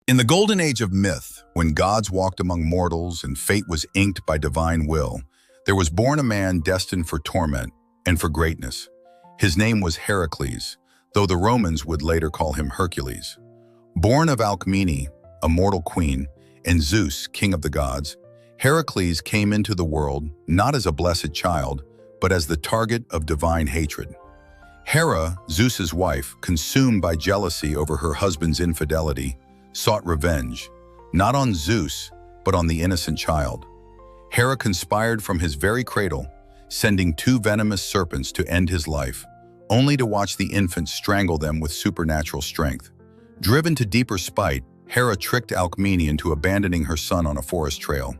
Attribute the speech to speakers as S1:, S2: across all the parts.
S1: In the golden age of myth, when gods walked among mortals and fate was inked by divine will, there was born a man destined for torment and for greatness. His name was Heracles, though the Romans would later call him Hercules. Born of Alcmene, a mortal queen, and Zeus, king of the gods, Heracles came into the world not as a blessed child, but as the target of divine hatred. Hera, Zeus's wife, consumed by jealousy over her husband's infidelity, sought revenge, not on Zeus, but on the innocent child. Hera conspired from his very cradle, sending 2 venomous serpents to end his life, only to watch the infant strangle them with supernatural strength. Driven to deeper spite, Hera tricked Alcmene into abandoning her son on a forest trail.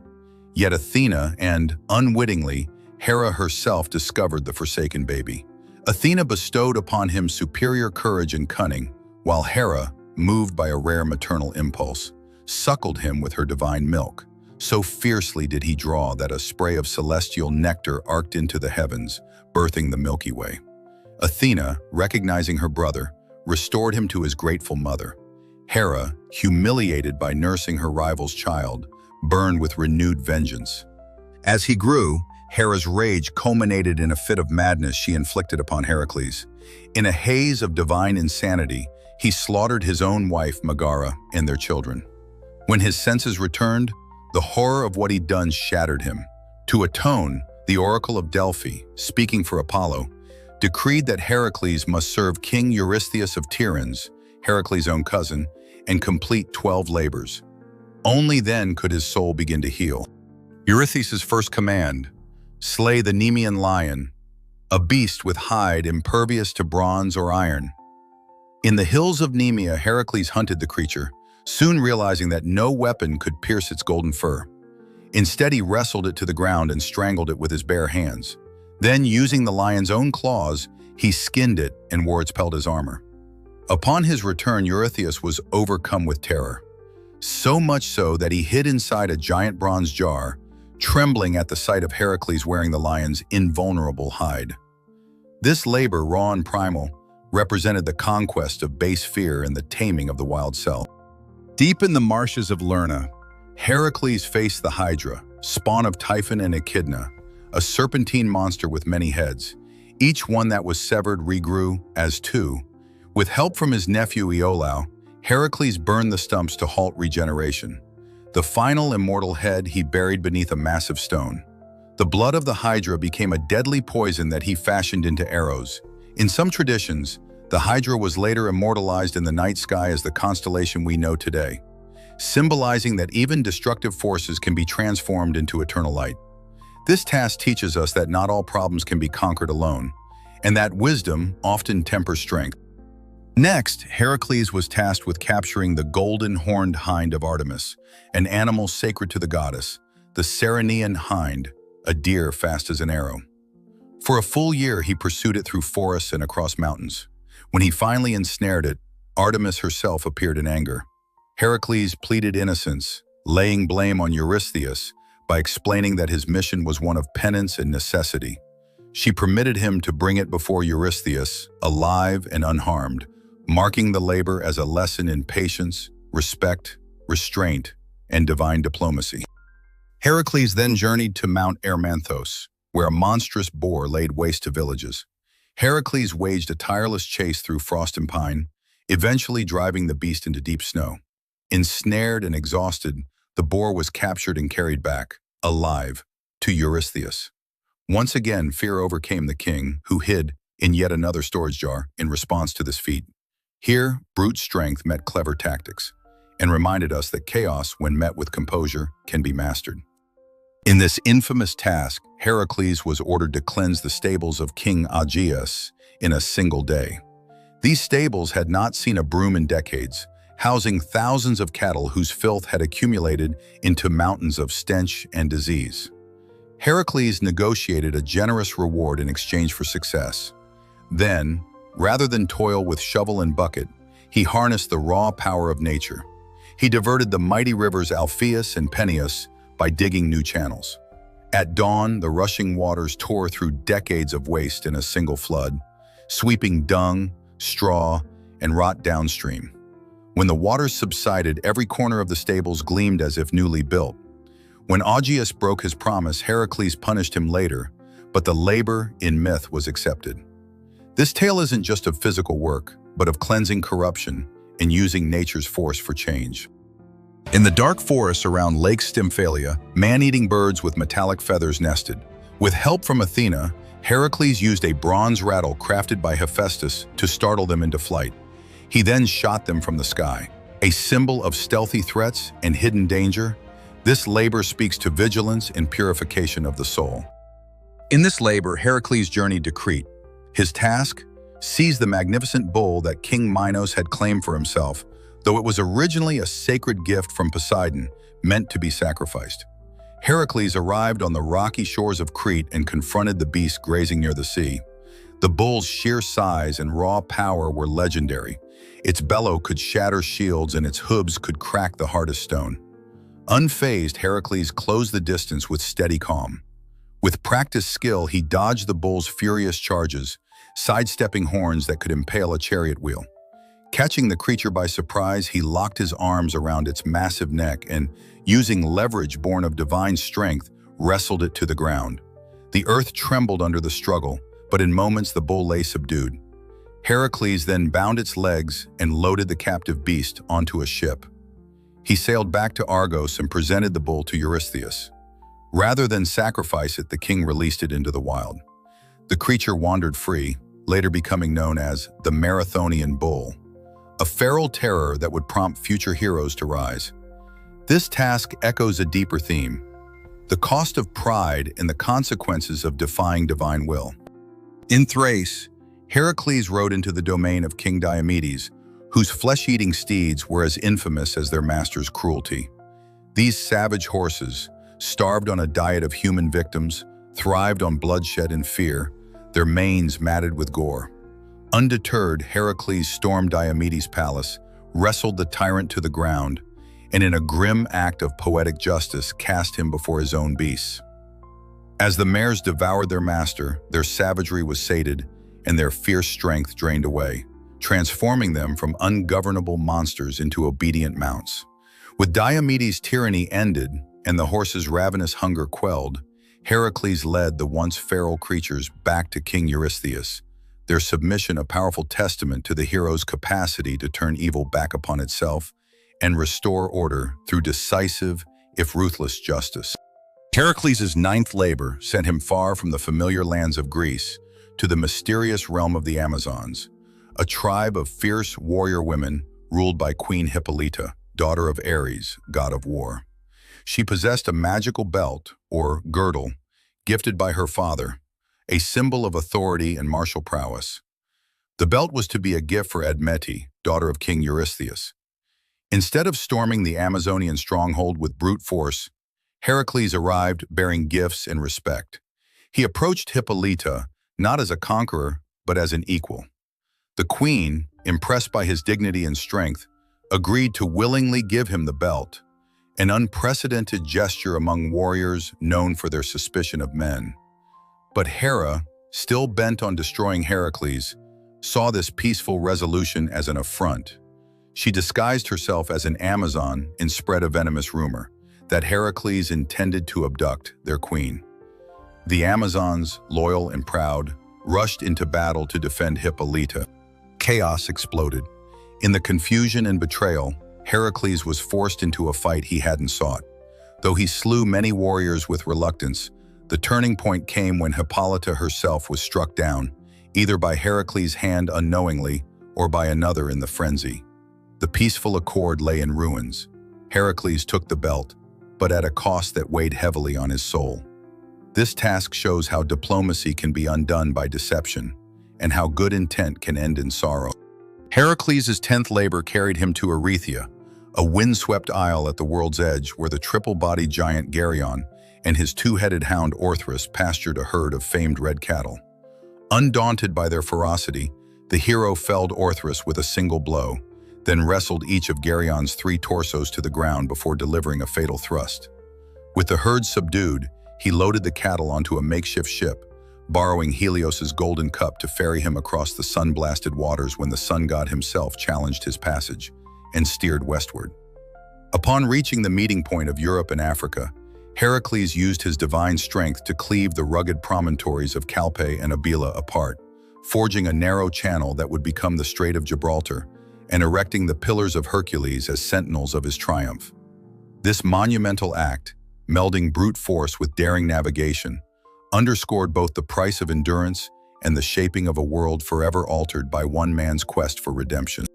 S1: Yet Athena and, unwittingly, Hera herself discovered the forsaken baby. Athena bestowed upon him superior courage and cunning, while Hera, moved by a rare maternal impulse, suckled him with her divine milk. So fiercely did he draw that a spray of celestial nectar arced into the heavens, birthing the Milky Way. Athena, recognizing her brother, restored him to his grateful mother. Hera, humiliated by nursing her rival's child, burned with renewed vengeance. As he grew, Hera's rage culminated in a fit of madness she inflicted upon Heracles. In a haze of divine insanity, he slaughtered his own wife, Megara, and their children. When his senses returned, the horror of what he'd done shattered him. To atone, the Oracle of Delphi, speaking for Apollo, decreed that Heracles must serve King Eurystheus of Tiryns, Heracles' own cousin, and complete 12 labors. Only then could his soul begin to heal. Eurystheus' first command: slay the Nemean Lion, a beast with hide impervious to bronze or iron. In the hills of Nemea, Heracles hunted the creature, soon realizing that no weapon could pierce its golden fur. Instead, he wrestled it to the ground and strangled it with his bare hands. Then, using the lion's own claws, he skinned it and wore its pelt as armor. Upon his return, Eurystheus was overcome with terror, so much so that he hid inside a giant bronze jar, trembling at the sight of Heracles wearing the lion's invulnerable hide. This labor, raw and primal, represented the conquest of base fear and the taming of the wild self. Deep in the marshes of Lerna, Heracles faced the Hydra, spawn of Typhon and Echidna, a serpentine monster with many heads. Each one that was severed regrew as 2. With help from his nephew Iolaus, Heracles burned the stumps to halt regeneration. The final immortal head he buried beneath a massive stone. The blood of the Hydra became a deadly poison that he fashioned into arrows. In some traditions, the Hydra was later immortalized in the night sky as the constellation we know today, symbolizing that even destructive forces can be transformed into eternal light. This task teaches us that not all problems can be conquered alone, and that wisdom often tempers strength. Next, Heracles was tasked with capturing the golden horned hind of Artemis, an animal sacred to the goddess, the Ceryneian Hind, a deer fast as an arrow. For a full year, he pursued it through forests and across mountains. When he finally ensnared it, Artemis herself appeared in anger. Heracles pleaded innocence, laying blame on Eurystheus by explaining that his mission was one of penance and necessity. She permitted him to bring it before Eurystheus, alive and unharmed, marking the labor as a lesson in patience, respect, restraint, and divine diplomacy. Heracles then journeyed to Mount Erymanthos, where a monstrous boar laid waste to villages. Heracles waged a tireless chase through frost and pine, eventually driving the beast into deep snow. Ensnared and exhausted, the boar was captured and carried back, alive, to Eurystheus. Once again, fear overcame the king, who hid in yet another storage jar in response to this feat. Here, brute strength met clever tactics, and reminded us that chaos, when met with composure, can be mastered. In this infamous task, Heracles was ordered to cleanse the stables of King Augeas in a single day. These stables had not seen a broom in decades, housing thousands of cattle whose filth had accumulated into mountains of stench and disease. Heracles negotiated a generous reward in exchange for success. Then, rather than toil with shovel and bucket, he harnessed the raw power of nature. He diverted the mighty rivers Alpheus and Peneus by digging new channels. At dawn, the rushing waters tore through decades of waste in a single flood, sweeping dung, straw, and rot downstream. When the waters subsided, every corner of the stables gleamed as if newly built. When Augeas broke his promise, Heracles punished him later, but the labor in myth was accepted. This tale isn't just of physical work, but of cleansing corruption and using nature's force for change. In the dark forests around Lake Stymphalia, man-eating birds with metallic feathers nested. With help from Athena, Heracles used a bronze rattle crafted by Hephaestus to startle them into flight. He then shot them from the sky. A symbol of stealthy threats and hidden danger, this labor speaks to vigilance and purification of the soul. In this labor, Heracles journeyed to Crete. His task? Seize the magnificent bull that King Minos had claimed for himself, though it was originally a sacred gift from Poseidon, meant to be sacrificed. Heracles arrived on the rocky shores of Crete and confronted the beast grazing near the sea. The bull's sheer size and raw power were legendary. Its bellow could shatter shields and its hooves could crack the hardest stone. Unfazed, Heracles closed the distance with steady calm. With practiced skill, he dodged the bull's furious charges, sidestepping horns that could impale a chariot wheel. Catching the creature by surprise, he locked his arms around its massive neck and, using leverage born of divine strength, wrestled it to the ground. The earth trembled under the struggle, but in moments the bull lay subdued. Heracles then bound its legs and loaded the captive beast onto a ship. He sailed back to Argos and presented the bull to Eurystheus. Rather than sacrifice it, the king released it into the wild. The creature wandered free, later becoming known as the Marathonian Bull, a feral terror that would prompt future heroes to rise. This task echoes a deeper theme: the cost of pride and the consequences of defying divine will. In Thrace, Heracles rode into the domain of King Diomedes, whose flesh-eating steeds were as infamous as their master's cruelty. These savage horses, starved on a diet of human victims, thrived on bloodshed and fear, their manes matted with gore. Undeterred, Heracles stormed Diomedes' palace, wrestled the tyrant to the ground, and in a grim act of poetic justice cast him before his own beasts. As the mares devoured their master, their savagery was sated and their fierce strength drained away, transforming them from ungovernable monsters into obedient mounts. With Diomedes' tyranny ended and the horses' ravenous hunger quelled, Heracles led the once feral creatures back to King Eurystheus, their submission a powerful testament to the hero's capacity to turn evil back upon itself and restore order through decisive, if ruthless, justice. Heracles' ninth labor sent him far from the familiar lands of Greece to the mysterious realm of the Amazons, a tribe of fierce warrior women ruled by Queen Hippolyta, daughter of Ares, god of war. She possessed a magical belt, or girdle, gifted by her father, a symbol of authority and martial prowess. The belt was to be a gift for Admete, daughter of King Eurystheus. Instead of storming the Amazonian stronghold with brute force, Heracles arrived bearing gifts and respect. He approached Hippolyta not as a conqueror, but as an equal. The queen, impressed by his dignity and strength, agreed to willingly give him the belt, an unprecedented gesture among warriors known for their suspicion of men. But Hera, still bent on destroying Heracles, saw this peaceful resolution as an affront. She disguised herself as an Amazon and spread a venomous rumor that Heracles intended to abduct their queen. The Amazons, loyal and proud, rushed into battle to defend Hippolyta. Chaos exploded. In the confusion and betrayal, Heracles was forced into a fight he hadn't sought. Though he slew many warriors with reluctance, the turning point came when Hippolyta herself was struck down, either by Heracles' hand unknowingly or by another in the frenzy. The peaceful accord lay in ruins. Heracles took the belt, but at a cost that weighed heavily on his soul. This task shows how diplomacy can be undone by deception, and how good intent can end in sorrow. Heracles' 10th labor carried him to Erythia, a windswept isle at the world's edge where the triple-bodied giant Geryon and his two-headed hound Orthrus pastured a herd of famed red cattle. Undaunted by their ferocity, the hero felled Orthrus with a single blow, then wrestled each of Geryon's 3 torsos to the ground before delivering a fatal thrust. With the herd subdued, he loaded the cattle onto a makeshift ship, borrowing Helios's golden cup to ferry him across the sun-blasted waters when the sun god himself challenged his passage. and steered westward. Upon reaching the meeting point of Europe and Africa, Heracles used his divine strength to cleave the rugged promontories of Calpe and Abila apart, forging a narrow channel that would become the Strait of Gibraltar, and erecting the Pillars of Hercules as sentinels of his triumph. This monumental act, melding brute force with daring navigation, underscored both the price of endurance and the shaping of a world forever altered by one man's quest for redemption.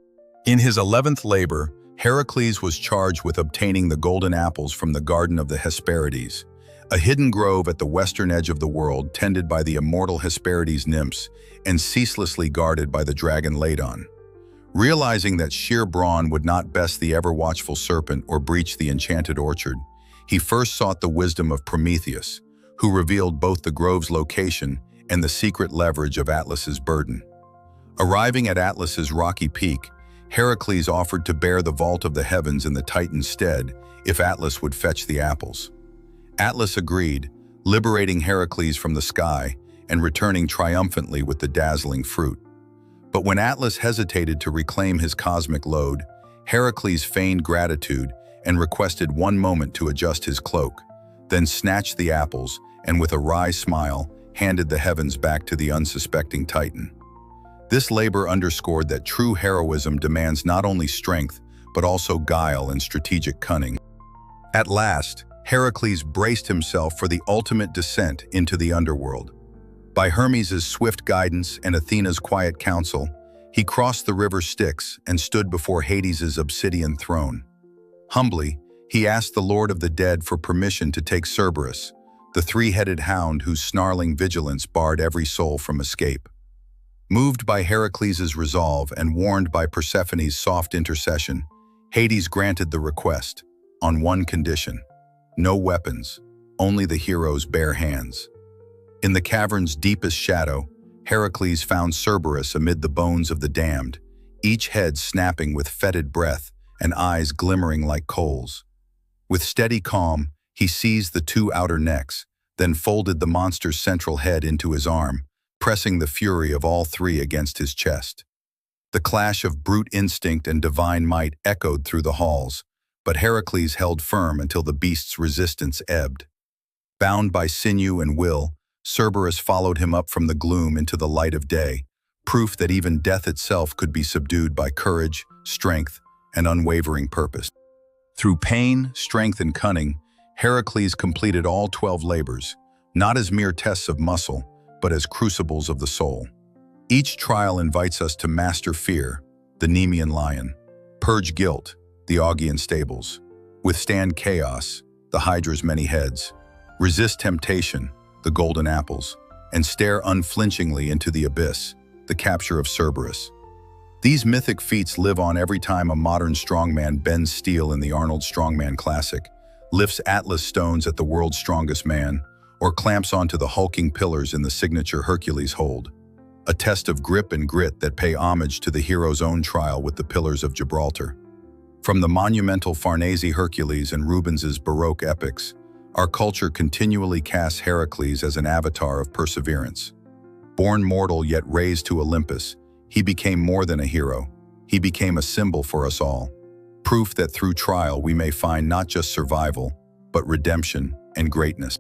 S1: In his 11th labor, Heracles was charged with obtaining the golden apples from the garden of the Hesperides, a hidden grove at the western edge of the world tended by the immortal Hesperides nymphs and ceaselessly guarded by the dragon Ladon. Realizing that sheer brawn would not best the ever-watchful serpent or breach the enchanted orchard, he first sought the wisdom of Prometheus, who revealed both the grove's location and the secret leverage of Atlas's burden. Arriving at Atlas's rocky peak, Heracles offered to bear the vault of the heavens in the Titan's stead if Atlas would fetch the apples. Atlas agreed, liberating Heracles from the sky and returning triumphantly with the dazzling fruit. But when Atlas hesitated to reclaim his cosmic load, Heracles feigned gratitude and requested one moment to adjust his cloak, then snatched the apples and with a wry smile handed the heavens back to the unsuspecting Titan. This labor underscored that true heroism demands not only strength, but also guile and strategic cunning. At last, Heracles braced himself for the ultimate descent into the underworld. By Hermes' swift guidance and Athena's quiet counsel, he crossed the river Styx and stood before Hades' obsidian throne. Humbly, he asked the Lord of the Dead for permission to take Cerberus, the three-headed hound whose snarling vigilance barred every soul from escape. Moved by Heracles' resolve and warned by Persephone's soft intercession, Hades granted the request, on one condition: no weapons, only the hero's bare hands. In the cavern's deepest shadow, Heracles found Cerberus amid the bones of the damned, each head snapping with fetid breath and eyes glimmering like coals. With steady calm, he seized the two outer necks, then folded the monster's central head into his arm, pressing the fury of all three against his chest. The clash of brute instinct and divine might echoed through the halls, but Heracles held firm until the beast's resistance ebbed. Bound by sinew and will, Cerberus followed him up from the gloom into the light of day, proof that even death itself could be subdued by courage, strength, and unwavering purpose. Through pain, strength, and cunning, Heracles completed all 12 labors, not as mere tests of muscle, but as crucibles of the soul. Each trial invites us to master fear, the Nemean Lion, purge guilt, the Augean Stables, withstand chaos, the Hydra's many heads, resist temptation, the golden apples, and stare unflinchingly into the abyss, the capture of Cerberus. These mythic feats live on every time a modern strongman bends steel in the Arnold Strongman Classic, lifts Atlas stones at the world's strongest man, or clamps onto the hulking pillars in the signature Hercules hold. A test of grip and grit that pay homage to the hero's own trial with the Pillars of Gibraltar. From the monumental Farnese Hercules and Rubens's Baroque epics, our culture continually casts Heracles as an avatar of perseverance. Born mortal yet raised to Olympus, he became more than a hero. He became a symbol for us all. Proof that through trial we may find not just survival, but redemption and greatness.